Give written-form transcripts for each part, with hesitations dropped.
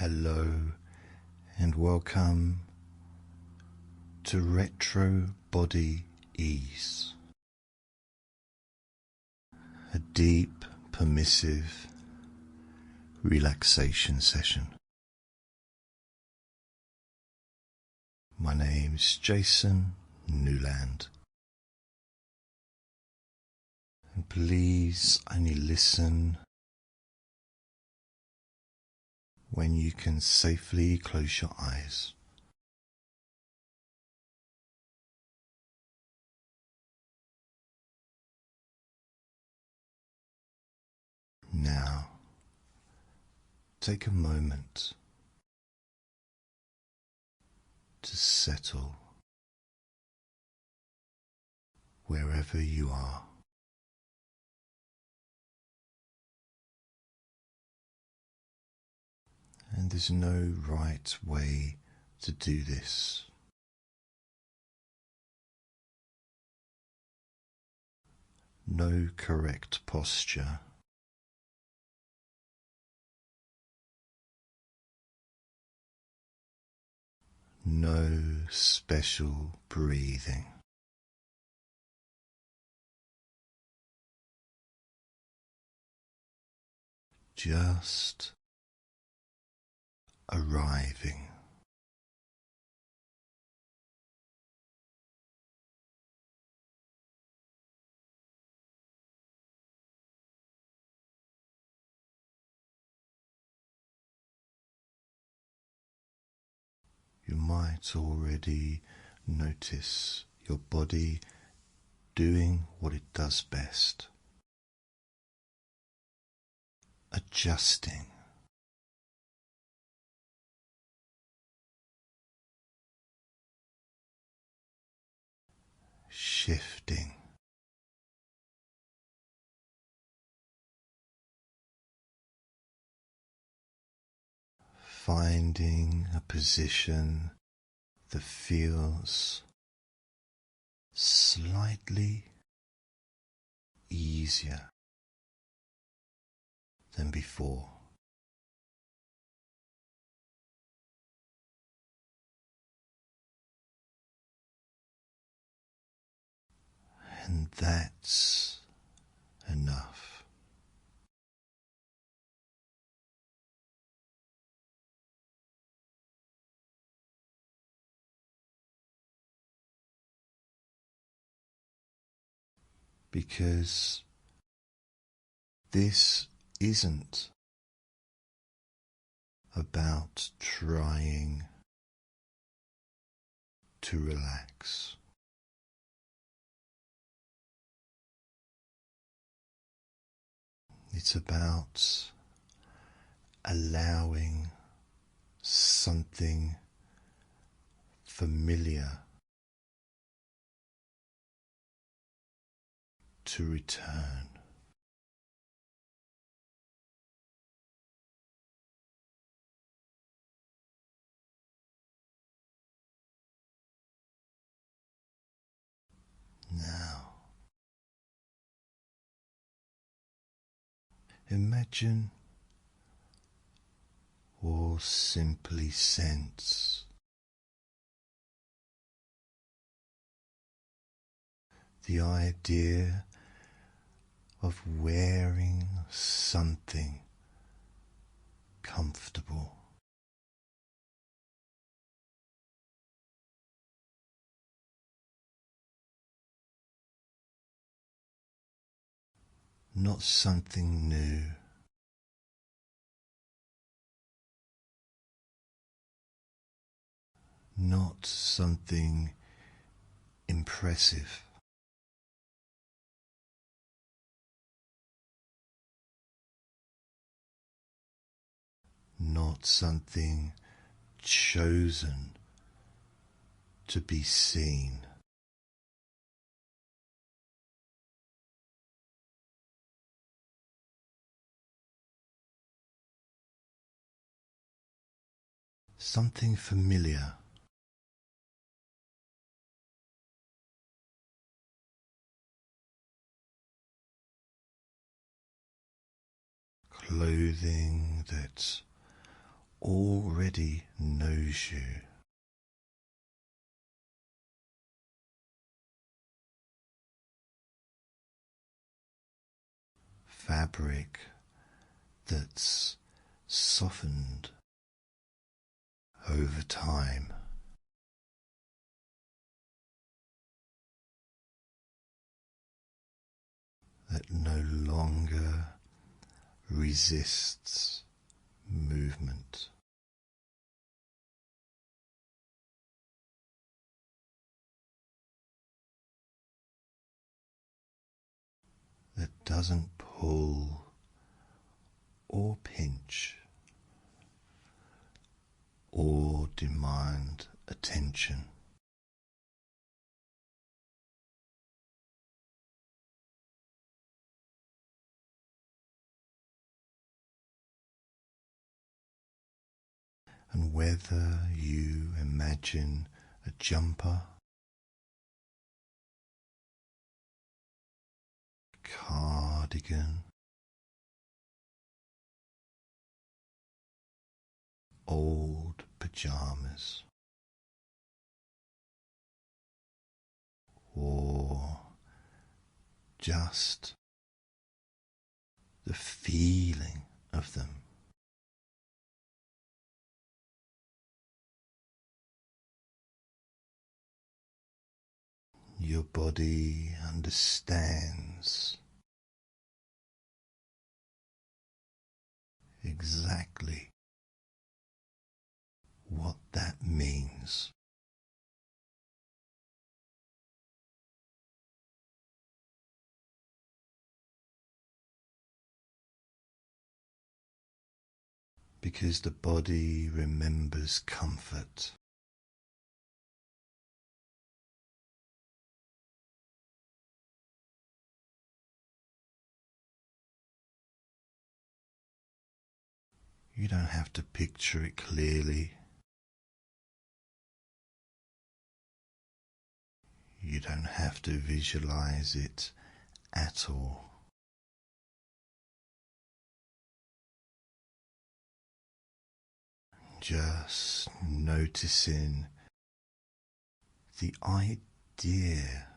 Hello and welcome to Retro Body Ease, a deep, permissive relaxation session. My name is Jason Newland, and please only listen when you can safely close your eyes. Now, take a moment to settle wherever you are. And there's no right way to do this. No correct posture. No special breathing. Just arriving. You might already notice your body doing what it does best, adjusting, shifting, finding a position that feels slightly easier than before. And that's enough. Because this isn't about trying to relax. It's about allowing something familiar to return. Now, imagine or simply sense the idea of wearing something comfortable. Not something new. Not something impressive. Not something chosen to be seen. Something familiar. Clothing that already knows you. Fabric that's softened over time, that no longer resists movement. That doesn't pull or pinch or demand attention. And whether you imagine a jumper, cardigan, old pajamas, or just the feeling of them, your body understands exactly what that means. Because the body remembers comfort. You don't have to picture it clearly. You don't have to visualize it at all. Just noticing the idea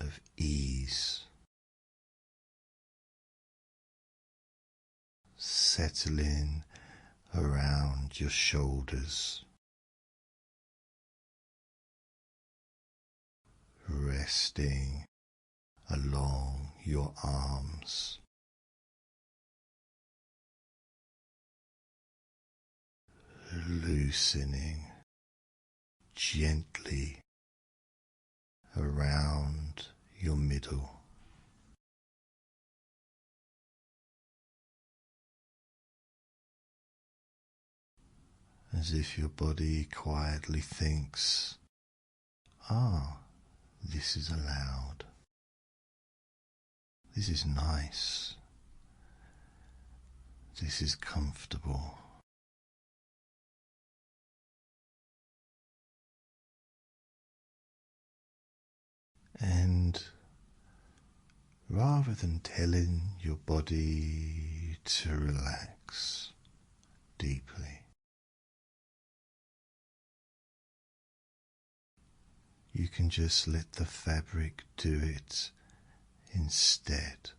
of ease settling around your shoulders, resting along your arms, loosening gently around your middle. As if your body quietly thinks, ah, this is allowed. This is nice. This is comfortable. And rather than telling your body to relax deeply, you can just let the fabric do it instead.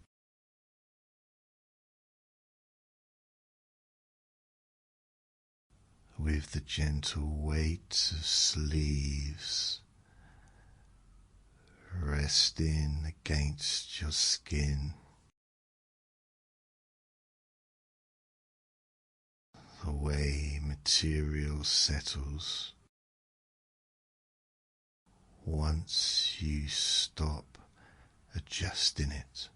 With the gentle weight of sleeves resting against your skin, the way material settles once you stop adjusting it.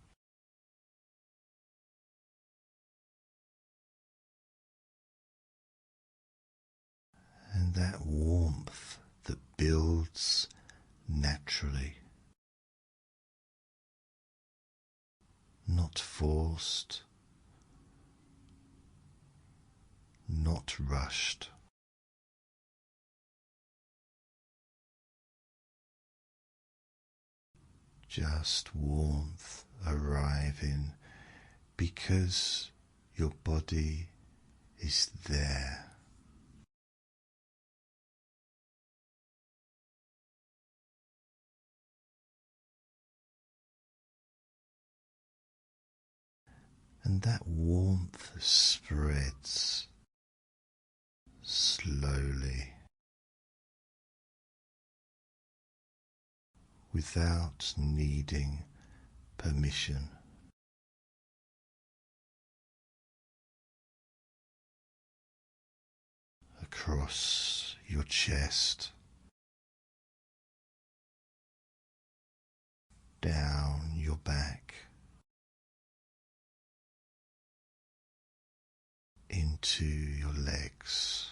And that warmth that builds naturally, not forced, not rushed. Just warmth arriving because your body is there. and that warmth spreads slowly without needing permission. Across your chest, down your back, into your legs,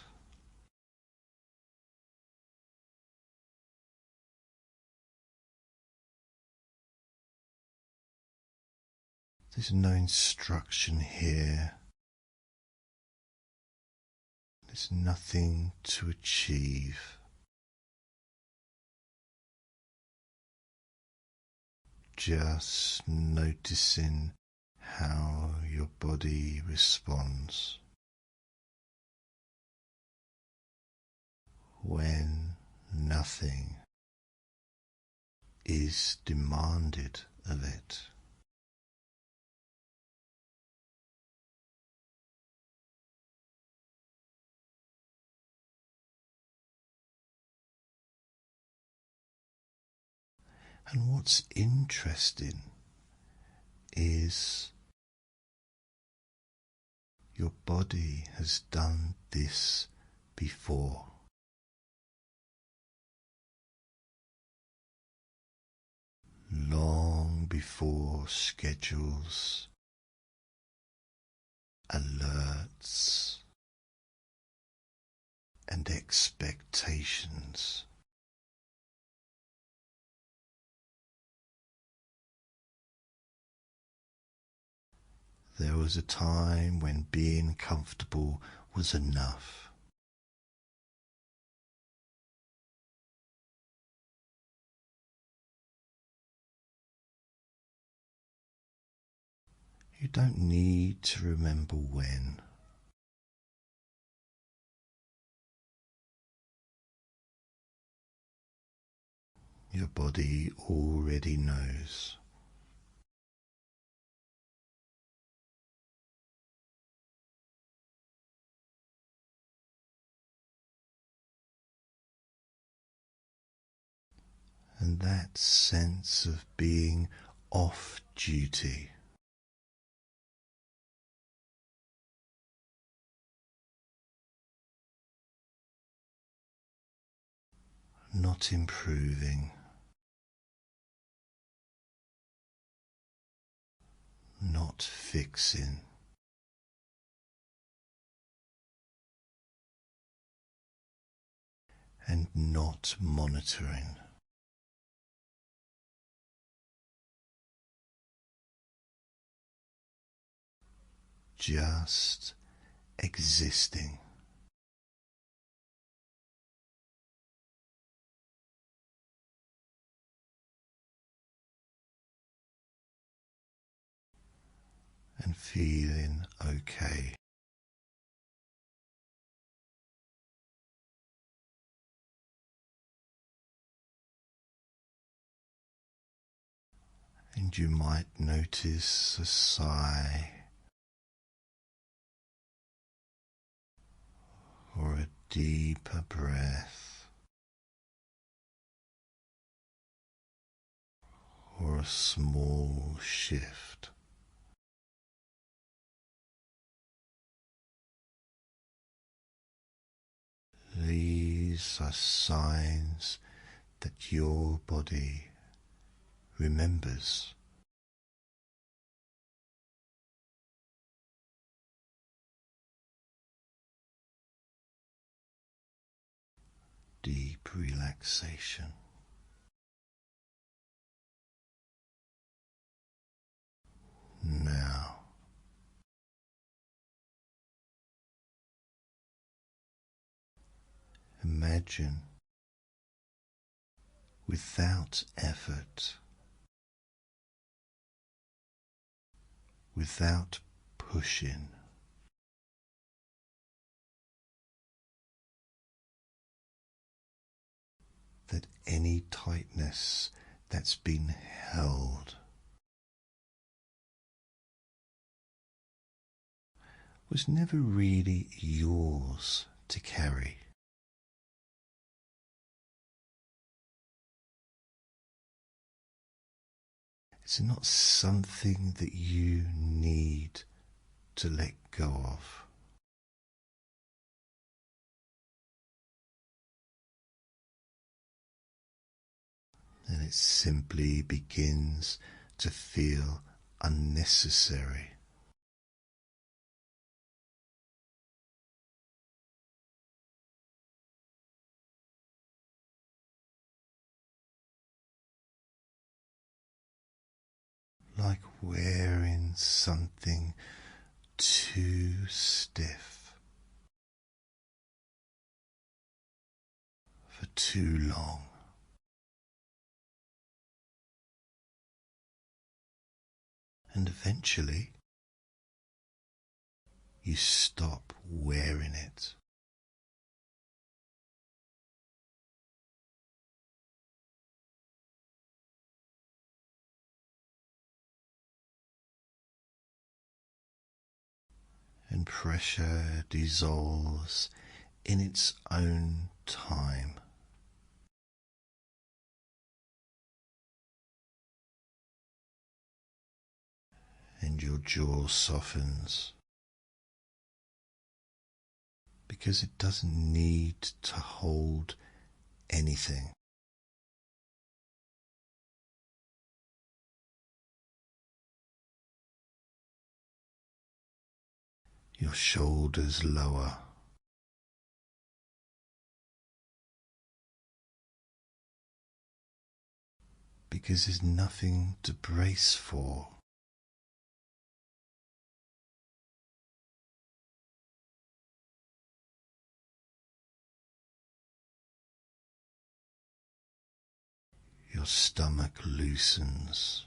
there's no instruction here. There's nothing to achieve. Just noticing how your body responds when nothing is demanded of it. And what's interesting is your body has done this before. Long before schedules, alerts, and expectations. There was a time when being comfortable was enough. You don't need to remember when. Your body already knows. And that sense of being off duty, not improving, not fixing, and not monitoring. Just existing. And feeling okay. And you might notice a sigh or a deeper breath or a small shift. These are signs that your body remembers. Deep relaxation. Now, imagine without effort, without pushing, that any tightness that's been held was never really yours to carry. It's not something that you need to let go of. And it simply begins to feel unnecessary. Like wearing something too stiff for too long. And eventually, you stop wearing it. And pressure dissolves in its own time. And your jaw softens because it doesn't need to hold anything. Your shoulders lower. Because there's nothing to brace for. Your stomach loosens.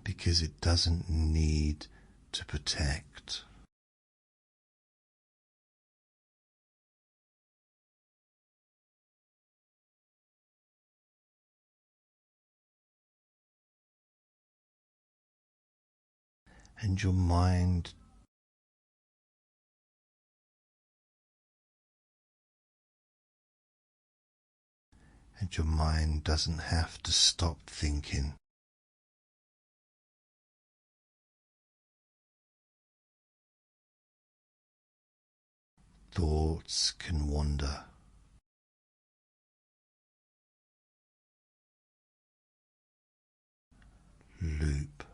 Because it doesn't need to protect. And your mind doesn't have to stop thinking. Thoughts can wander. Loop.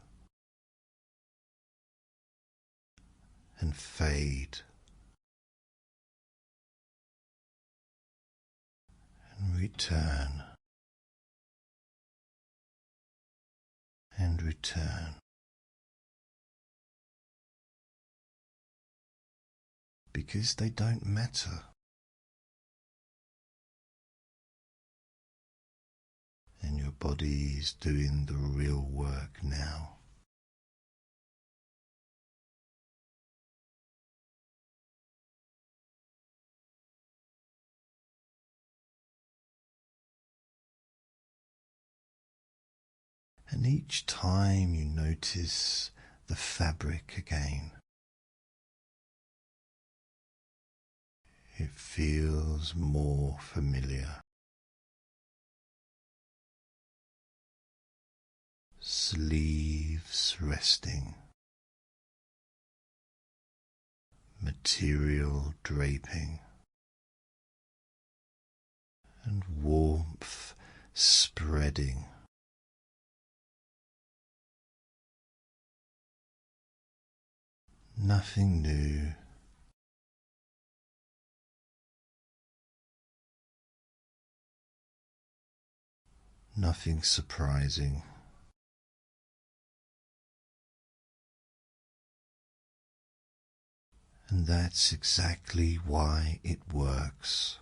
And fade. And return. And return. Because they don't matter. And your body is doing the real work now. And each time you notice the fabric again, it feels more familiar. Sleeves resting, material draping, and warmth spreading. Nothing new. Nothing surprising. And that's exactly why it works.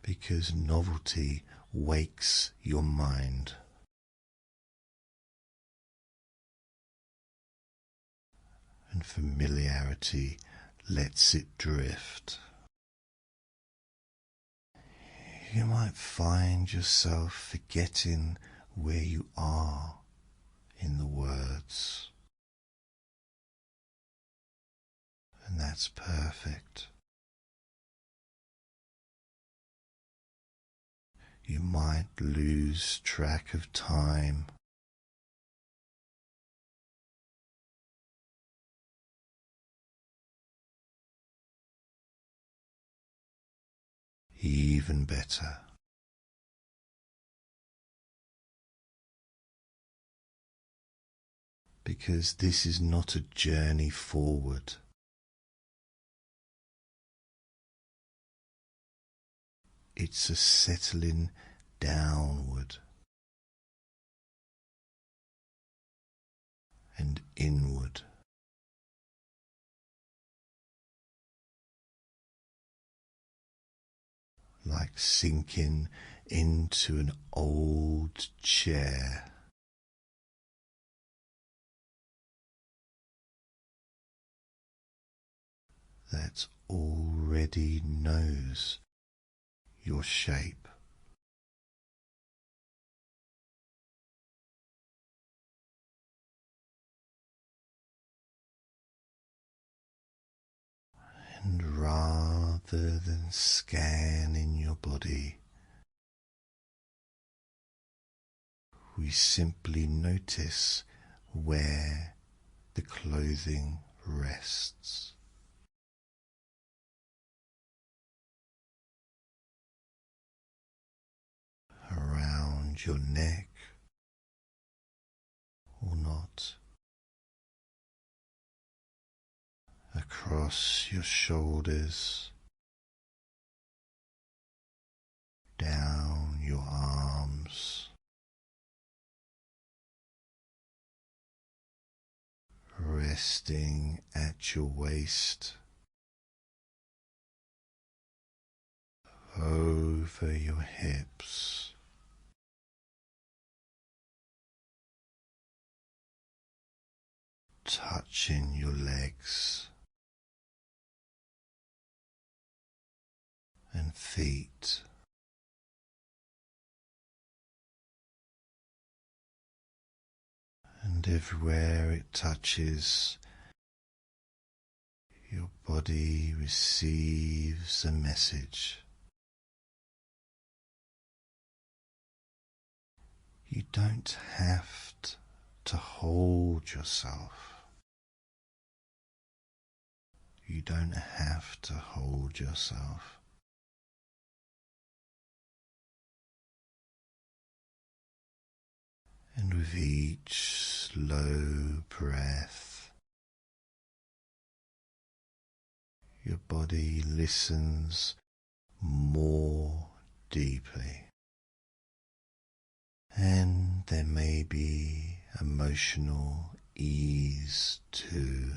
Because novelty wakes your mind. And familiarity lets it drift. You might find yourself forgetting where you are in the words, and that's perfect. You might lose track of time, even better. Because this is not a journey forward, it's a settling downward and inward. Like sinking into an old chair that already knows your shape. And rather than scanning your body, we simply notice where the clothing rests. Around your neck or not, across your shoulders, down your arms, resting at your waist, over your hips, touching your legs and feet. And everywhere it touches, your body receives a message. You don't have to hold yourself. You don't have to hold yourself. And with each slow breath, your body listens more deeply. And there may be emotional ease too.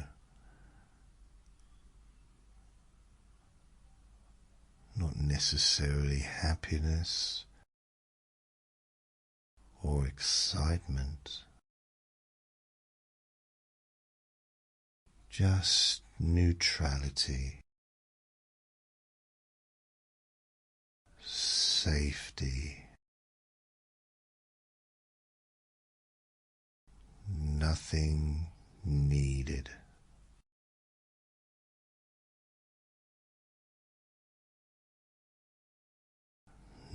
Not necessarily happiness or excitement, just neutrality, safety, nothing needed.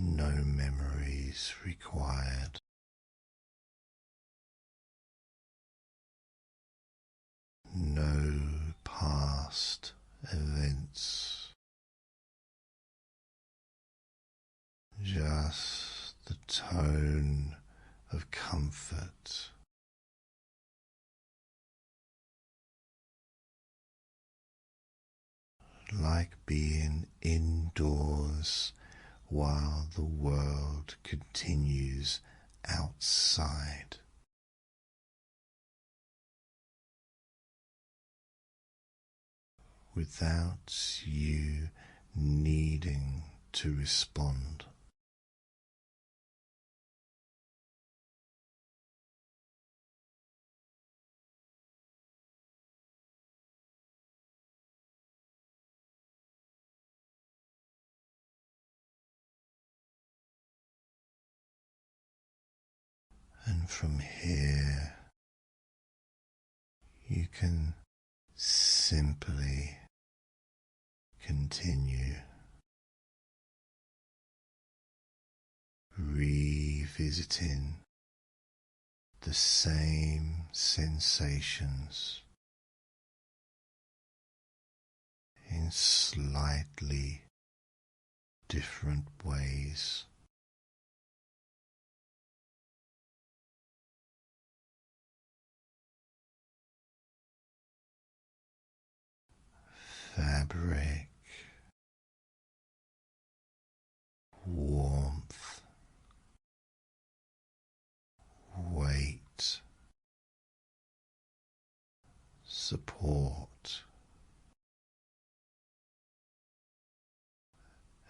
No memories required. No past events. Just the tone of comfort. Like being indoors while the world continues outside. Without you needing to respond. And from here, you can simply continue revisiting the same sensations in slightly different ways. Fabric, warmth, weight, support.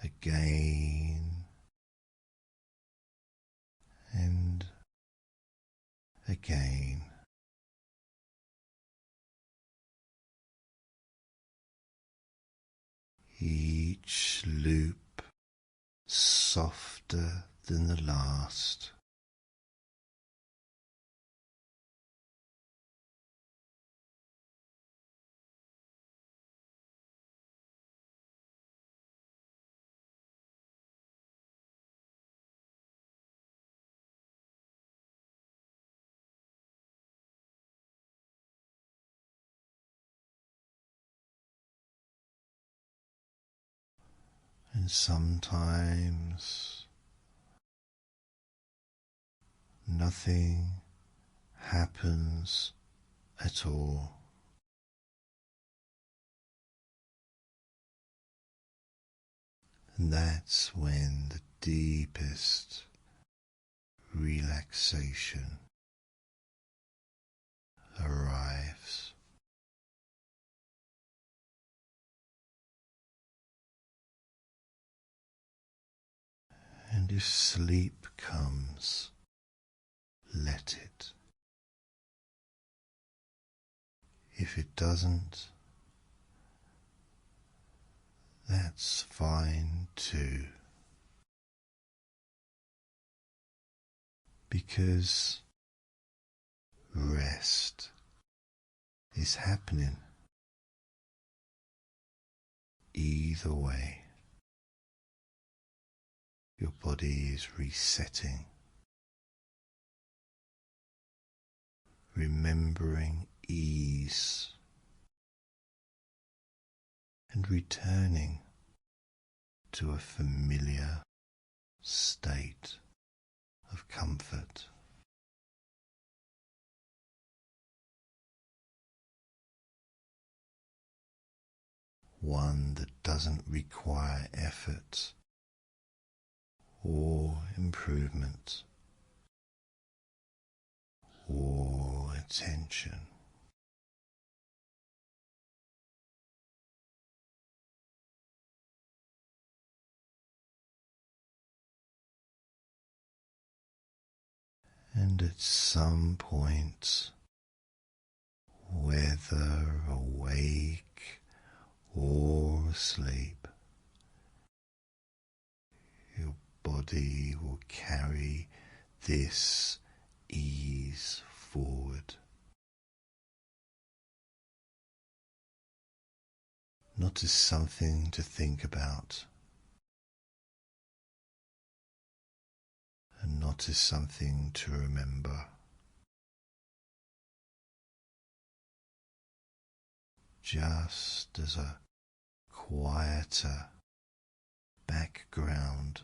Again and again. Each loop softer than the last. And sometimes nothing happens at all. And that's when the deepest relaxation arrives. And if sleep comes, let it. If it doesn't, that's fine too. Because rest is happening either way. Your body is resetting, remembering ease, and returning to a familiar state of comfort. One that doesn't require effort or improvement or attention. And at some point, whether awake or asleep, your body will carry this ease forward. Not as something to think about, and not as something to remember. Just as a quieter background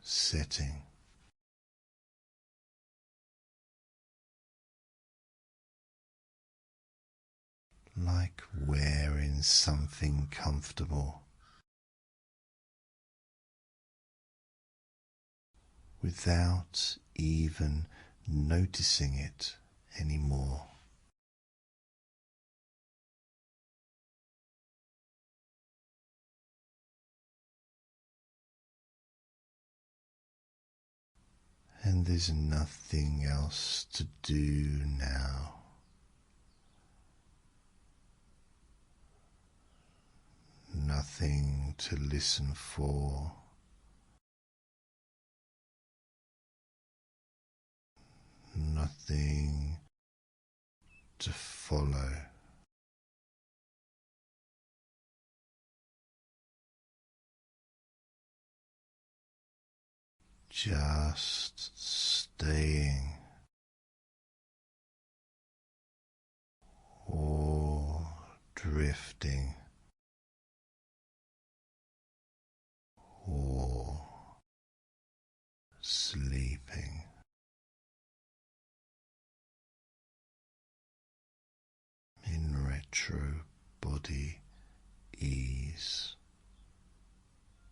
setting. Like wearing something comfortable without even noticing it anymore. And there's nothing else to do now. Nothing to listen for. nothing to follow. Just staying or drifting or sleeping. In retro body ease.